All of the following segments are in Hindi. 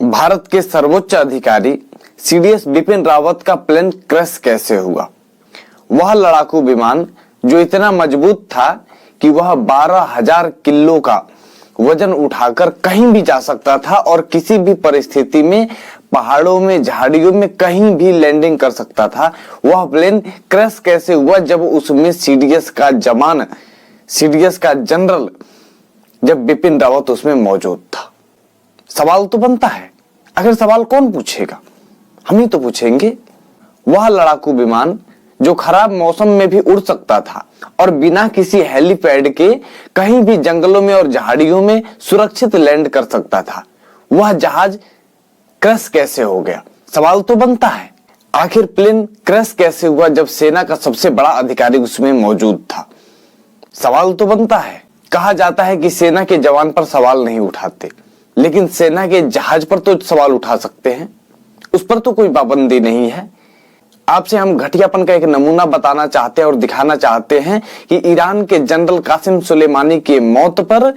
भारत के सर्वोच्च अधिकारी सीडीएस बिपिन रावत का प्लेन क्रैश कैसे हुआ। वह लड़ाकू विमान जो इतना मजबूत था कि वह 12,000 किलो का वजन उठाकर कहीं भी जा सकता था और किसी भी परिस्थिति में पहाड़ों में, झाड़ियों में कहीं भी लैंडिंग कर सकता था, वह प्लेन क्रैश कैसे हुआ जब उसमें सीडीएस का जवान, सीडीएस का जनरल, जब बिपिन रावत उसमें मौजूद था। सवाल तो बनता है, आखिर सवाल कौन पूछेगा? हम ही तो पूछेंगे। वह लड़ाकू विमान जो खराब मौसम में भी उड़ सकता था और बिना किसी हेलीपैड के कहीं भी जंगलों में और झाड़ियों में सुरक्षित लैंड कर सकता था, वह जहाज क्रैश कैसे हो गया? सवाल तो बनता है, आखिर प्लेन क्रैश कैसे हुआ जब सेना का सबसे बड़ा अधिकारी उसमें मौजूद था? सवाल तो बनता है। कहा जाता है कि सेना के जवान पर सवाल नहीं उठाते, लेकिन सेना के जहाज पर तो सवाल उठा सकते हैं, उस पर तो कोई पाबंदी नहीं है। आपसे हम घटियापन का एक नमूना बताना चाहते हैं और दिखाना चाहते हैं कि ईरान के जनरल कासिम सुलेमानी की मौत पर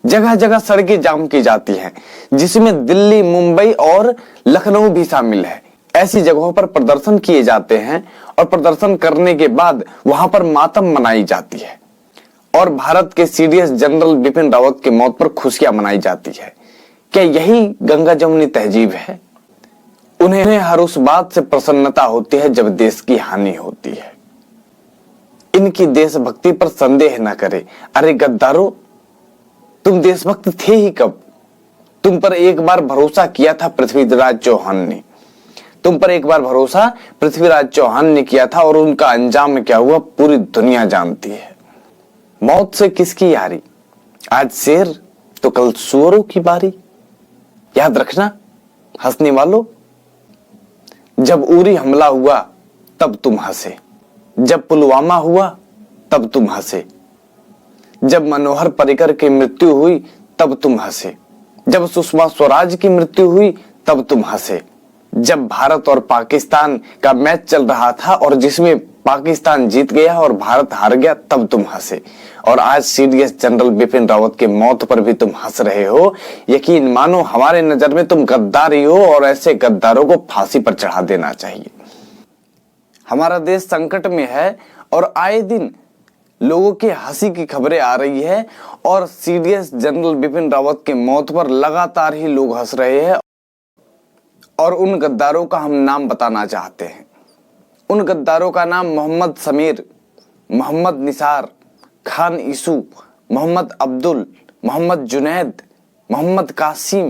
जगह जगह सड़कें जाम की जाती हैं, जिसमें दिल्ली, मुंबई और लखनऊ भी शामिल है। ऐसी जगहों पर प्रदर्शन किए जाते हैं और प्रदर्शन करने के बाद वहां पर मातम मनाई जाती है और भारत के सीडीएस जनरल बिपिन रावत की मौत पर खुशियां मनाई जाती है। क्या यही गंगा जमुनी तहजीब है? उन्हें हर उस बात से प्रसन्नता होती है जब देश की हानि होती है। इनकी देशभक्ति पर संदेह न करे। अरे गद्दारों, तुम देशभक्त थे ही कब? तुम पर एक बार भरोसा किया था पृथ्वीराज चौहान ने, तुम पर एक बार भरोसा पृथ्वीराज चौहान ने किया था और उनका अंजाम क्या हुआ पूरी दुनिया जानती है। मौत से किसकी यारी? आज शेर तो कल सुअरों की बारी। याद रखना हंसने वालों, जब उरी हमला हुआ तब तुम हंसे, जब पुलवामा हुआ तब तुम हंसे, जब मनोहर पर्रिकर की मृत्यु हुई तब तुम हंसे, जब सुषमा स्वराज की मृत्यु हुई तब तुम हंसे, जब भारत और पाकिस्तान का मैच चल रहा था और जिसमें पाकिस्तान जीत गया और भारत हार गया तब तुम हंसे, और आज सीडीएस जनरल बिपिन रावत की मौत पर भी तुम हंस रहे हो। यकीन मानो हमारे नजर में तुम गद्दार ही हो और ऐसे गद्दारों को फांसी पर चढ़ा देना चाहिए। हमारा देश संकट में है और आए दिन लोगों की हंसी की खबरें आ रही है और सीडीएस जनरल बिपिन रावत की मौत पर लगातार ही लोग हंस रहे हैं। और उन गद्दारों का हम नाम बताना चाहते हैं। उन गद्दारों का नाम मोहम्मद समीर, मोहम्मद निसार, खान ईसू, मोहम्मद अब्दुल, मोहम्मद जुनैद, मोहम्मद कासिम,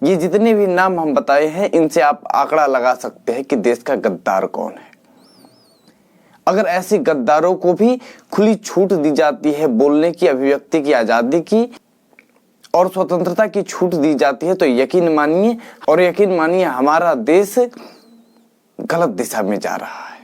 ये जितने भी नाम हम बताए हैं, इनसे आप आंकड़ा लगा सकते हैं कि देश का गद्दार कौन है। अगर ऐसे गद्दारों को भी खुली छूट दी जाती है, बोलने की, अभिव्यक्ति की आजादी की और स्वतंत्रता की छूट दी जाती है, तो यकीन मानिए हमारा देश गलत दिशा में जा रहा है।